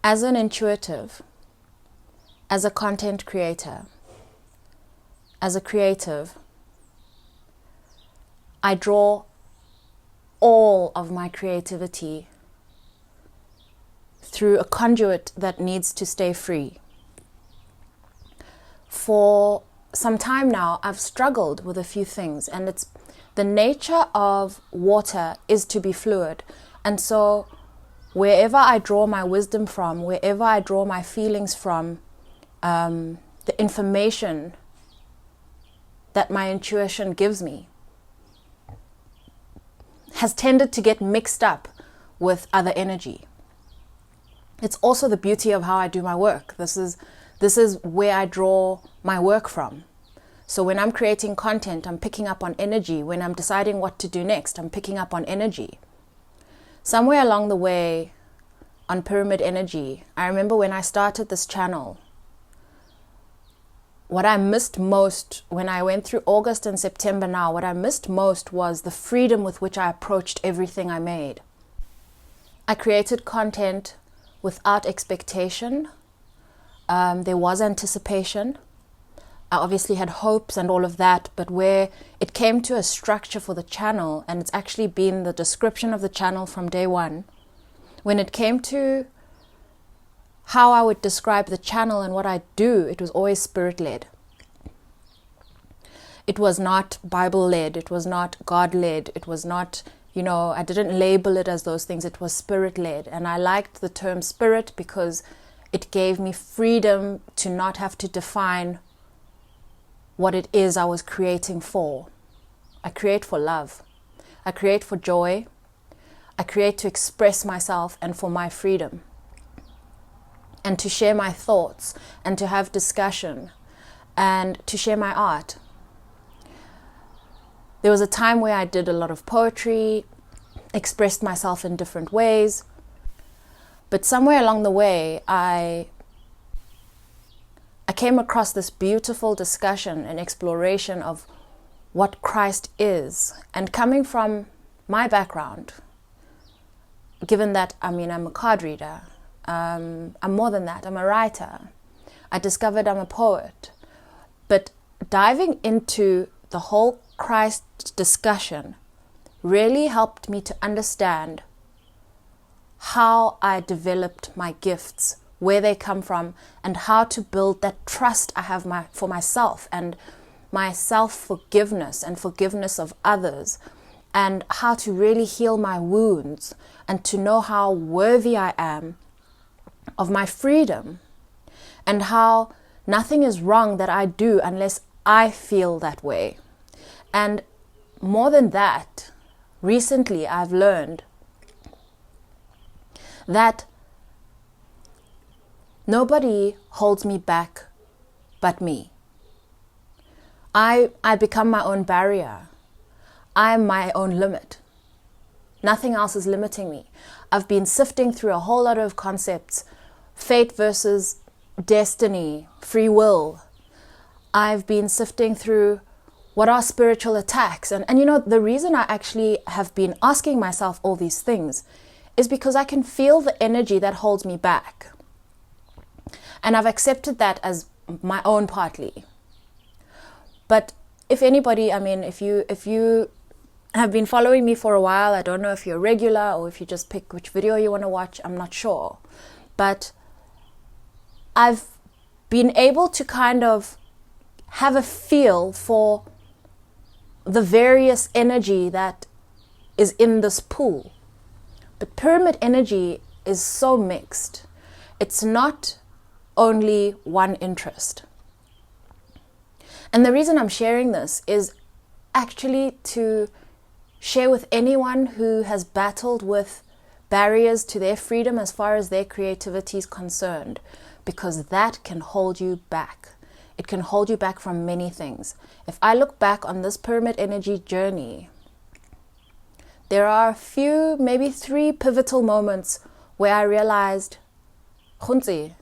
As an intuitive, as a content creator, as a creative, I draw all of my creativity through a conduit that needs to stay free. For some time now, I've struggled with a few things, and it's the nature of water is to be fluid. And so wherever I draw my wisdom from, wherever I draw my feelings from, the information that my intuition gives me has tended to get mixed up with other energy. It's also the beauty of how I do my work. This is where I draw my work from. So when I'm creating content, I'm picking up on energy. When I'm deciding what to do next, I'm picking up on energy. Somewhere along the way on Pyramid Energy, I remember when I started this channel, what I missed most when I went through August and September now, what I missed most was the freedom with which I approached everything I made. I created content without expectation. There was anticipation. I obviously had hopes and all of that, but where it came to a structure for the channel, and it's actually been the description of the channel from day one, when it came to how I would describe the channel and what I do, it was always spirit-led. It was not Bible-led, it was not God-led, it was not, I didn't label it as those things, it was spirit-led. And I liked the term spirit because it gave me freedom to not have to define what it is I was creating for. I create for love. I create for joy. I create to express myself and for my freedom, and to share my thoughts, and to have discussion, and to share my art. There was a time where I did a lot of poetry, expressed myself in different ways, but somewhere along the way, I came across this beautiful discussion and exploration of what Christ is. And coming from my background, given that, I'm a card reader, I'm more than that, I'm a writer. I discovered I'm a poet. But diving into the whole Christ discussion really helped me to understand how I developed my gifts, where they come from, and how to build that trust I have for myself, and my self-forgiveness and forgiveness of others, and how to really heal my wounds, and to know how worthy I am of my freedom, and how nothing is wrong that I do unless I feel that way. And more than that, recently I've learned that nobody holds me back but me. I become my own barrier. I'm my own limit. Nothing else is limiting me. I've been sifting through a whole lot of concepts, fate versus destiny, free will. I've been sifting through what are spiritual attacks. And the reason I actually have been asking myself all these things is because I can feel the energy that holds me back. And I've accepted that as my own partly. But if anybody, if you have been following me for a while, I don't know if you're regular or if you just pick which video you want to watch, I'm not sure. But I've been able to kind of have a feel for the various energy that is in this pool. But pyramid energy is so mixed. It's not only one interest. And the reason I'm sharing this is actually to share with anyone who has battled with barriers to their freedom as far as their creativity is concerned, because that can hold you back. It can hold you back from many things. If I look back on this pyramid energy journey, there are a few, maybe 3 pivotal moments where I realized, Khunzi,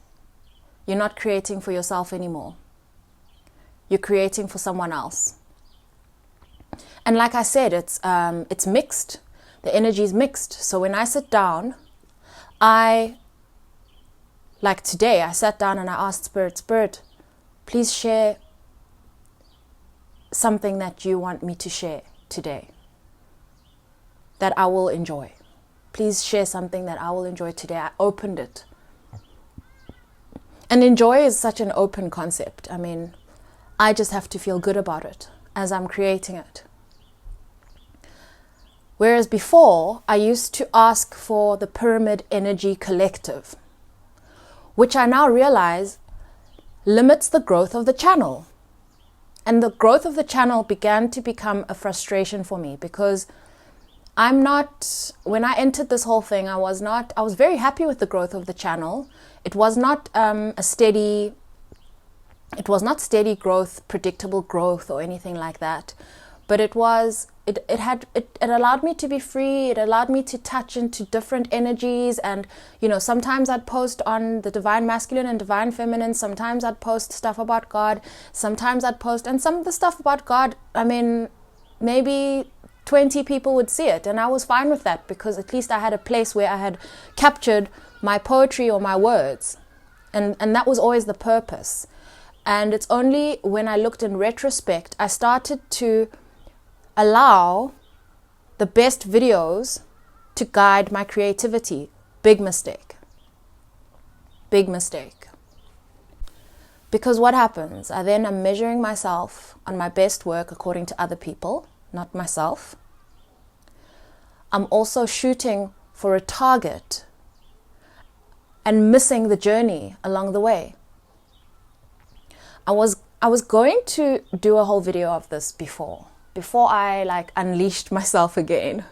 you're not creating for yourself anymore. You're creating for someone else. And like I said, it's mixed. The energy is mixed. So when I sit down, I Like today, I sat down and I asked Spirit, please share something that you want me to share today that I will enjoy. Please share something that I will enjoy today. I opened it. And enjoy is such an open concept. I mean, I just have to feel good about it as I'm creating it. Whereas before, I used to ask for the pyramid energy collective, which I now realize limits the growth of the channel. And the growth of the channel began to become a frustration for me, because when I entered this whole thing, I was very happy with the growth of the channel. It was not steady growth, predictable growth or anything like that. But it allowed me to be free. It allowed me to touch into different energies. And, sometimes I'd post on the divine masculine and divine feminine. Sometimes I'd post stuff about God. Sometimes I'd post, and some of the stuff about God, I mean, maybe 20 people would see it. And I was fine with that, because at least I had a place where I had captured my poetry or my words. And that was always the purpose. And it's only when I looked in retrospect, I started to allow the best videos to guide my creativity. Big mistake. Big mistake. Because what happens? I then am measuring myself on my best work according to other people, not myself. I'm also shooting for a target and missing the journey along the way. I was going to do a whole video of this before I unleashed myself again.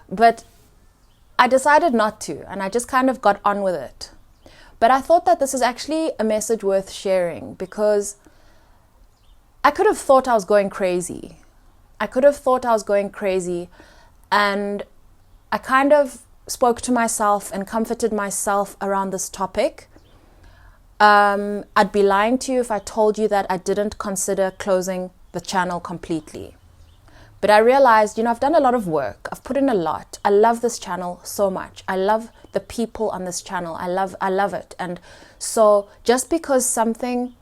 But I decided not to, and I just kind of got on with it. But I thought that this is actually a message worth sharing, because I could have thought I was going crazy. And I kind of spoke to myself and comforted myself around this topic. I'd be lying to you if I told you that I didn't consider closing the channel completely. But I realized, I've done a lot of work. I've put in a lot. I love this channel so much. I love the people on this channel. I love it. And so just because something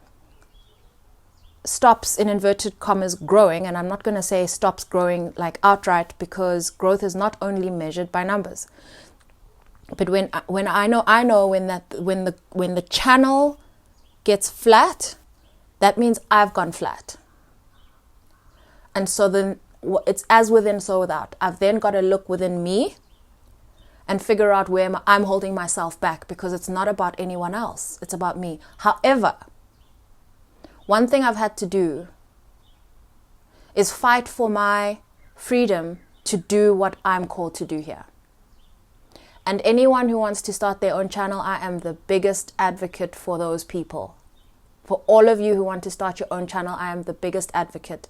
stops, in inverted commas, growing, and I'm not going to say stops growing like outright, because growth is not only measured by numbers. But when I know when the channel gets flat, that means I've gone flat. And so then it's as within, so without. I've then got to look within me and figure out where I'm holding myself back, because it's not about anyone else. It's about me. However, one thing I've had to do is fight for my freedom to do what I'm called to do here. And anyone who wants to start their own channel, I am the biggest advocate for those people. For all of you who want to start your own channel, I am the biggest advocate.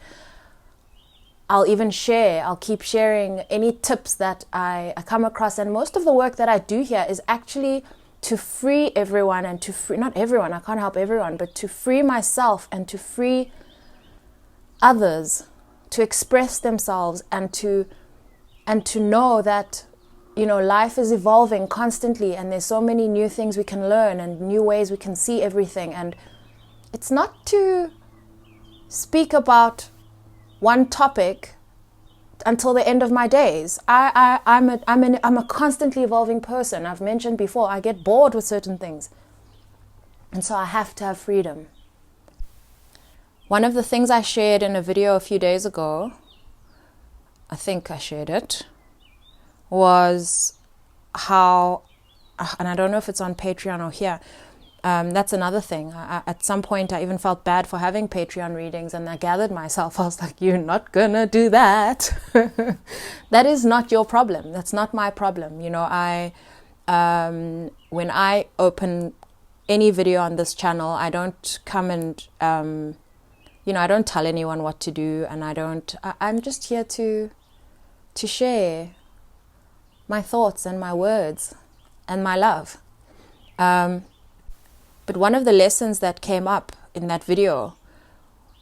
I'll keep sharing any tips that I come across. And most of the work that I do here is actually to free everyone, and not everyone, I can't help everyone, but to free myself and to free others to express themselves, and to know that life is evolving constantly, and there's so many new things we can learn and new ways we can see everything. And it's not to speak about one topic until the end of my days. I'm a constantly evolving person. I've mentioned before, I get bored with certain things. And so I have to have freedom. One of the things I shared in a video a few days ago, I think I shared it, was how, and I don't know if it's on Patreon or here, that's another thing. At some point, I even felt bad for having Patreon readings, and I gathered myself. I was like, you're not gonna do that. That is not your problem. That's not my problem. When I open any video on this channel, I don't come and, I don't tell anyone what to do, and I'm just here to share my thoughts and my words and my love. But one of the lessons that came up in that video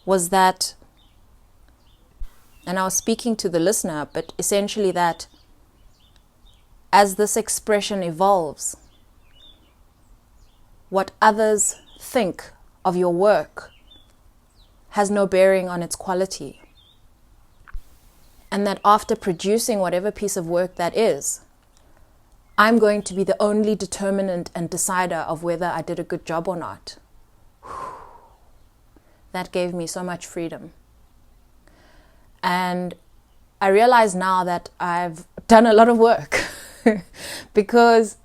was that, and I was speaking to the listener, but essentially that as this expression evolves, what others think of your work has no bearing on its quality. And that after producing whatever piece of work that is, I'm going to be the only determinant and decider of whether I did a good job or not. That gave me so much freedom. And I realize now that I've done a lot of work because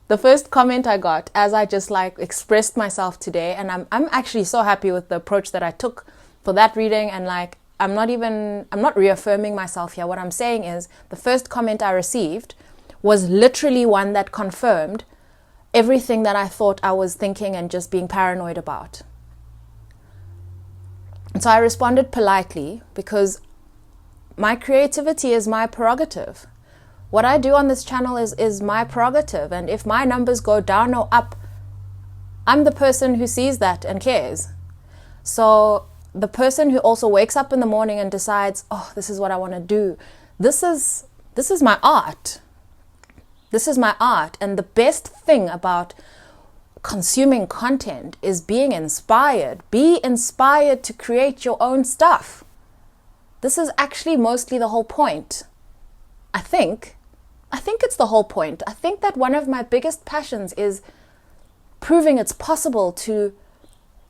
the first comment I got as I just expressed myself today, and I'm actually so happy with the approach that I took for that reading, and I'm not reaffirming myself here. What I'm saying is the first comment I received was literally one that confirmed everything that I thought I was thinking and just being paranoid about. And so I responded politely because my creativity is my prerogative. What I do on this channel is my prerogative. And if my numbers go down or up, I'm the person who sees that and cares. So the person who also wakes up in the morning and decides, oh, this is what I want to do. This is my art. This is my art. And the best thing about consuming content is being inspired. Be inspired to create your own stuff. This is actually mostly the whole point. I think it's the whole point. I think that one of my biggest passions is proving it's possible to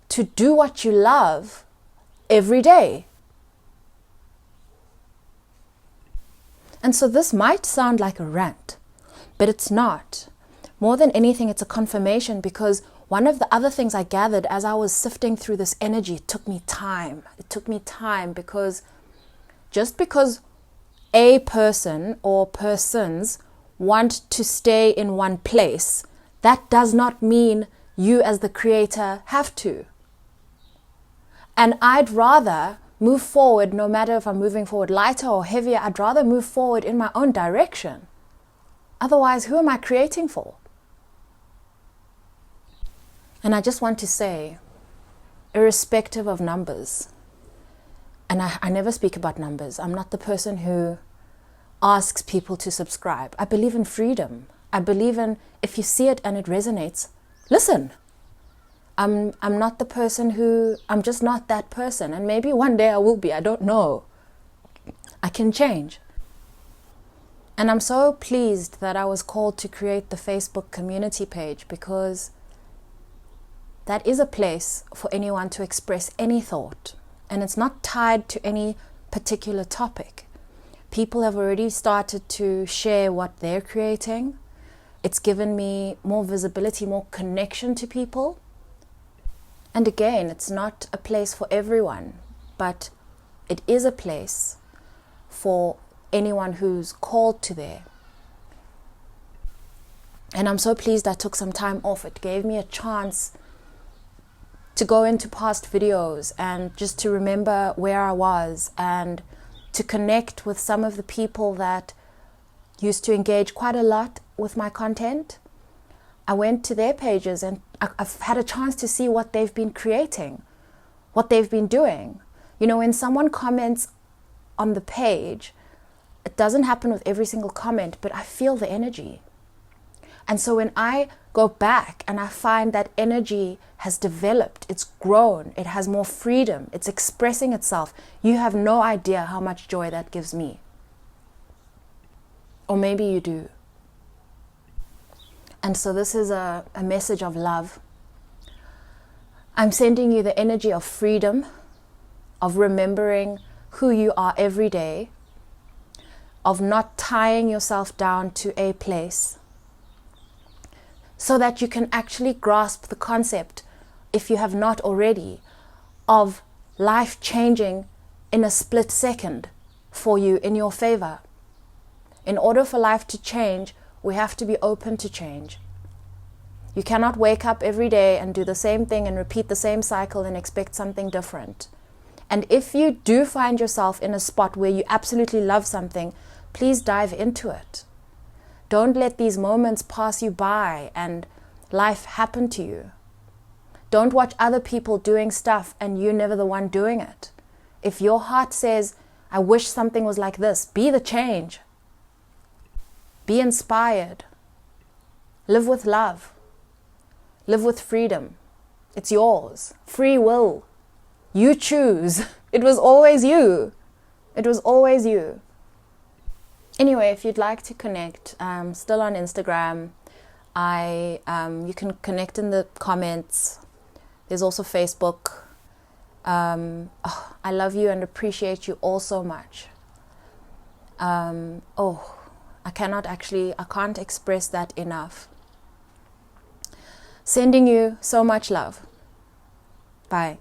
do what you love every day. And so this might sound like a rant, but it's not. More than anything, it's a confirmation, because one of the other things I gathered as I was sifting through this energy, it took me time. It took me time because just because a person or persons want to stay in one place, that does not mean you as the creator have to. And I'd rather move forward, no matter if I'm moving forward lighter or heavier, I'd rather move forward in my own direction. Otherwise, who am I creating for? And I just want to say, irrespective of numbers, and I never speak about numbers. I'm not the person who asks people to subscribe. I believe in freedom. I believe in, if you see it and it resonates, listen. I'm not the person I'm just not that person. And maybe one day I will be, I don't know. I can change. And I'm so pleased that I was called to create the Facebook community page, because that is a place for anyone to express any thought. And it's not tied to any particular topic. People have already started to share what they're creating. It's given me more visibility, more connection to people. And again, it's not a place for everyone, but it is a place for anyone who's called to there. And I'm so pleased I took some time off. It gave me a chance to go into past videos and just to remember where I was and to connect with some of the people that used to engage quite a lot with my content. I went to their pages and I've had a chance to see what they've been creating, what they've been doing. You know, when someone comments on the page, it doesn't happen with every single comment, but I feel the energy. And so when I go back and I find that energy has developed, it's grown, it has more freedom, it's expressing itself, you have no idea how much joy that gives me. Or maybe you do. And so this is a message of love. I'm sending you the energy of freedom, of remembering who you are every day, of not tying yourself down to a place, so that you can actually grasp the concept, if you have not already, of life changing in a split second for you in your favor. In order for life to change, we have to be open to change. You cannot wake up every day and do the same thing and repeat the same cycle and expect something different. And if you do find yourself in a spot where you absolutely love something, please dive into it. Don't let these moments pass you by and life happen to you. Don't watch other people doing stuff and you're never the one doing it. If your heart says, I wish something was like this, be the change. Be inspired. Live with love. Live with freedom. It's yours. Free will. You choose. It was always you. It was always you. Anyway, if you'd like to connect, I'm still on Instagram. You can connect in the comments. There's also Facebook. I love you and appreciate you all so much. I can't express that enough. Sending you so much love. Bye.